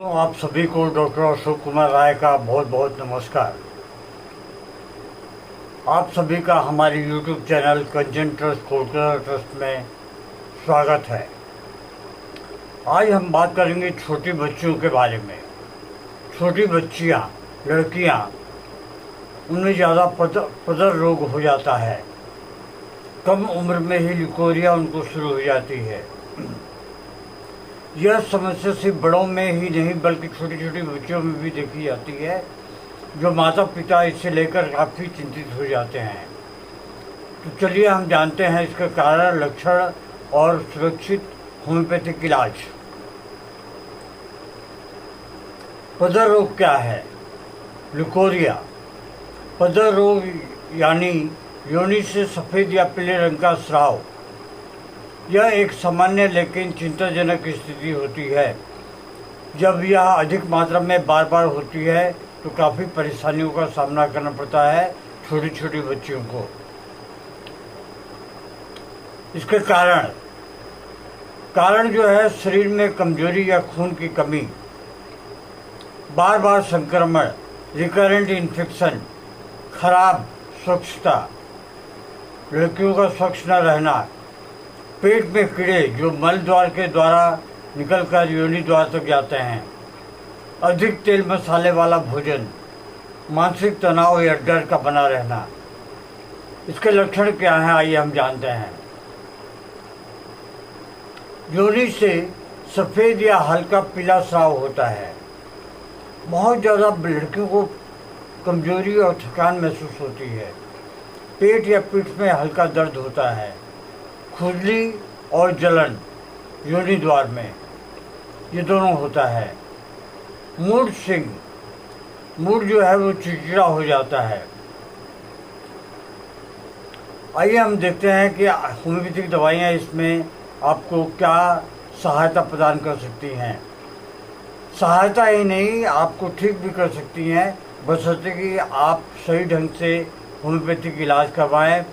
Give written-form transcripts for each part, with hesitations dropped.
तो आप सभी को डॉक्टर अशोक कुमार राय का बहुत बहुत नमस्कार। आप सभी का हमारे YouTube चैनल कंचन ट्रस्ट कोलकाता ट्रस्ट में स्वागत है। आज हम बात करेंगे छोटी बच्चियों के बारे में। छोटी बच्चियां, लड़कियां, उनमें ज़्यादा पदर रोग हो जाता है। कम उम्र में ही लिकोरिया उनको शुरू हो जाती है। यह समस्या सिर्फ बड़ों में ही नहीं बल्कि छोटी छोटी बच्चियों में भी देखी जाती है, जो माता पिता इसे लेकर काफ़ी चिंतित हो जाते हैं। तो चलिए हम जानते हैं इसका कारण, लक्षण और सुरक्षित होम्योपैथिक इलाज। पदर रोग क्या है? लिकोरिया पदर रोग यानी योनि से सफ़ेद या पीले रंग का स्राव। यह एक सामान्य लेकिन चिंताजनक स्थिति होती है। जब यह अधिक मात्रा में बार बार होती है तो काफ़ी परेशानियों का सामना करना पड़ता है छोटी छोटी बच्चियों को। इसके कारण जो है शरीर में कमजोरी या खून की कमी, बार बार संक्रमण, रिकरेंट इन्फेक्शन, खराब स्वच्छता, लड़कियों का स्वच्छ न रहना, पेट में कीड़े जो मल द्वार के द्वारा निकलकर योनि द्वार तक जाते हैं, अधिक तेल मसाले वाला भोजन, मानसिक तनाव या डर का बना रहना। इसके लक्षण क्या हैं, आइए हम जानते हैं। योनि से सफ़ेद या हल्का पीला स्राव होता है। बहुत ज़्यादा लड़कियों को कमजोरी और थकान महसूस होती है। पेट या पीठ में हल्का दर्द होता है। खुजली और जलन योनि द्वार में, ये दोनों होता है। मूड जो है वो चिड़चिड़ा हो जाता है। आइए हम देखते हैं कि होम्योपैथिक दवाइयाँ इसमें आपको क्या सहायता प्रदान कर सकती हैं। सहायता ही नहीं, आपको ठीक भी कर सकती हैं, बशर्ते कि आप सही ढंग से होम्योपैथिक इलाज करवाएं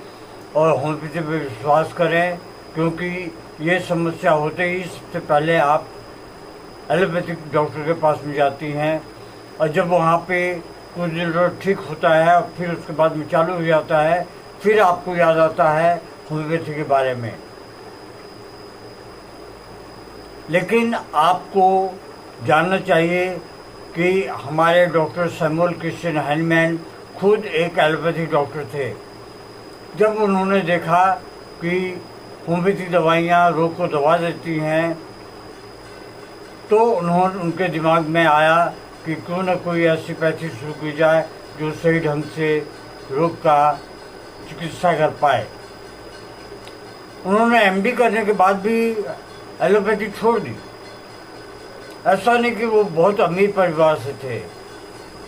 और होम्योपैथी पर विश्वास करें, क्योंकि ये समस्या होते ही सबसे पहले आप एलोपैथिक डॉक्टर के पास में जाती हैं, और जब वहाँ पे कुछ दिन ठीक होता है और फिर उसके बाद में चालू हो जाता है, फिर आपको याद आता है होम्योपैथी के बारे में। लेकिन आपको जानना चाहिए कि हमारे डॉक्टर सैमुअल क्रिश्चियन हैनमैन खुद एक एलोपैथिक डॉक्टर थे। जब उन्होंने देखा कि होम्योपैथिक दवाइयाँ रोग को दबा देती हैं, तो उनके दिमाग में आया कि क्यों न कोई ऐसी पैथी शुरू की जाए जो सही ढंग से रोग का चिकित्सा कर पाए। उन्होंने एमडी करने के बाद भी एलोपैथी छोड़ दी। ऐसा नहीं कि वो बहुत अमीर परिवार से थे,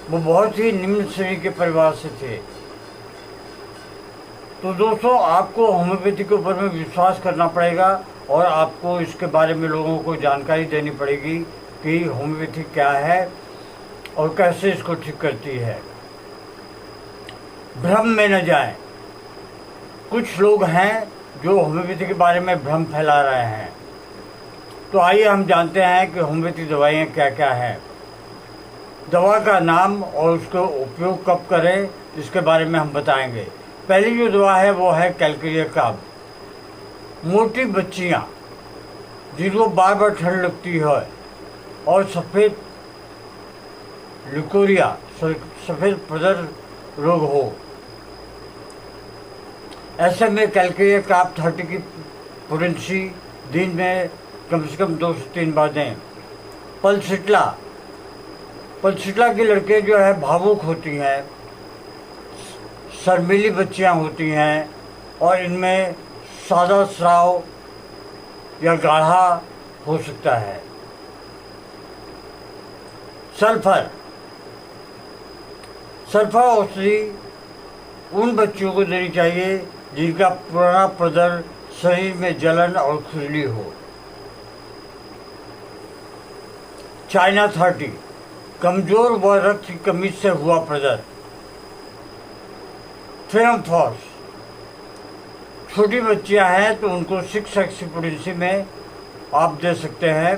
वो बहुत ही निम्न श्रेणी के परिवार से थे। तो दोस्तों, आपको होम्योपैथी के ऊपर में विश्वास करना पड़ेगा और आपको इसके बारे में लोगों को जानकारी देनी पड़ेगी कि होम्योपैथी क्या है और कैसे इसको ठीक करती है। भ्रम में न जाएं। कुछ लोग हैं जो होम्योपैथी के बारे में भ्रम फैला रहे हैं। तो आइए हम जानते हैं कि होम्योपैथी दवाइयाँ क्या क्या हैं। दवा का नाम और उसका उपयोग कब करें, इसके बारे में हम बताएंगे। पहली जो दवा है वो है कैलकेरिया काब। मोटी बच्चियाँ जिनको बार बार ठंड लगती है और सफ़ेद लिकोरिया, सफ़ेद पदर रोग हो, ऐसे में कैलकेरिया काब 30 की पोटेंसी दिन में कम से कम 2 से 3 बार दें। पलसिटला की लड़कियाँ जो है भावुक होती हैं, शर्मीली बच्चियाँ होती हैं और इनमें सादा स्राव या गाढ़ा हो सकता है। सल्फर औषधि उन बच्चियों को देनी चाहिए जिनका पुराना पदर, शरीर में जलन और खुजली हो। चाइना 30 कमजोर व रक्त की कमी से हुआ पदर। फेरमफॉस छोटी बच्चियां हैं तो उनको 6 एक्सीपोटेंसी में आप दे सकते हैं।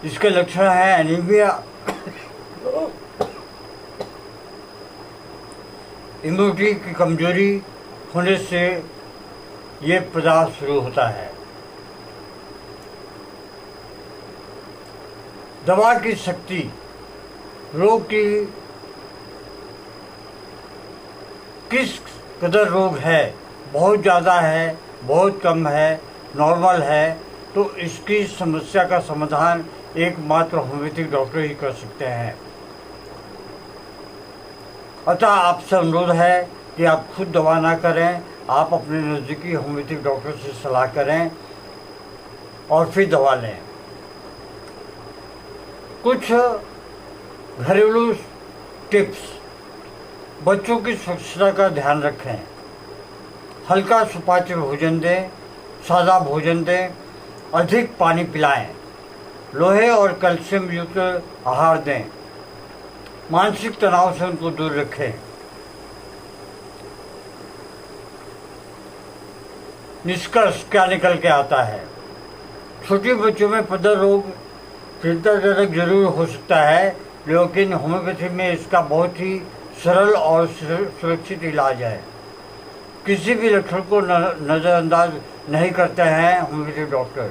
इसके लक्षण हैं एनीमिया, इम्यूनिटी की कमजोरी होने से ये पदार्थ शुरू होता है। दवा की शक्ति, रोग की किस कदर रोग है, बहुत ज़्यादा है, बहुत कम है, नॉर्मल है, तो इसकी समस्या का समाधान एकमात्र होम्योपैथिक डॉक्टर ही कर सकते हैं। अतः आपसे अनुरोध है कि आप खुद दवा ना करें, आप अपने नज़दीकी होम्योपैथिक डॉक्टर से सलाह करें और फिर दवा लें। कुछ घरेलू टिप्स, बच्चों की स्वच्छता का ध्यान रखें, हल्का सुपाच्य भोजन दें, सादा भोजन दें, अधिक पानी पिलाएं, लोहे और कैल्शियम युक्त आहार दें, मानसिक तनाव से उनको दूर रखें। निष्कर्ष क्या निकल के आता है? छोटे बच्चों में पदर रोग चिंताजनक जरूर हो सकता है, लेकिन होम्योपैथी में इसका बहुत ही सरल और सुरक्षित इलाज है। किसी भी लक्षण को नज़रअंदाज नहीं करते हैं होम्योपैथिक डॉक्टर।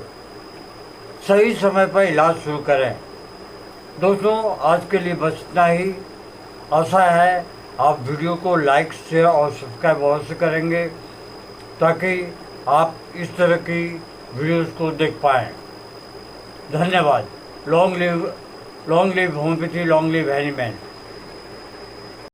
सही समय पर इलाज शुरू करें। दोस्तों, आज के लिए बस इतना ही। आशा है आप वीडियो को लाइक, शेयर और सब्सक्राइब अवश्य करेंगे ताकि आप इस तरह की वीडियोस को देख पाएँ। धन्यवाद। Long live homeopathy, long live Hahnemann.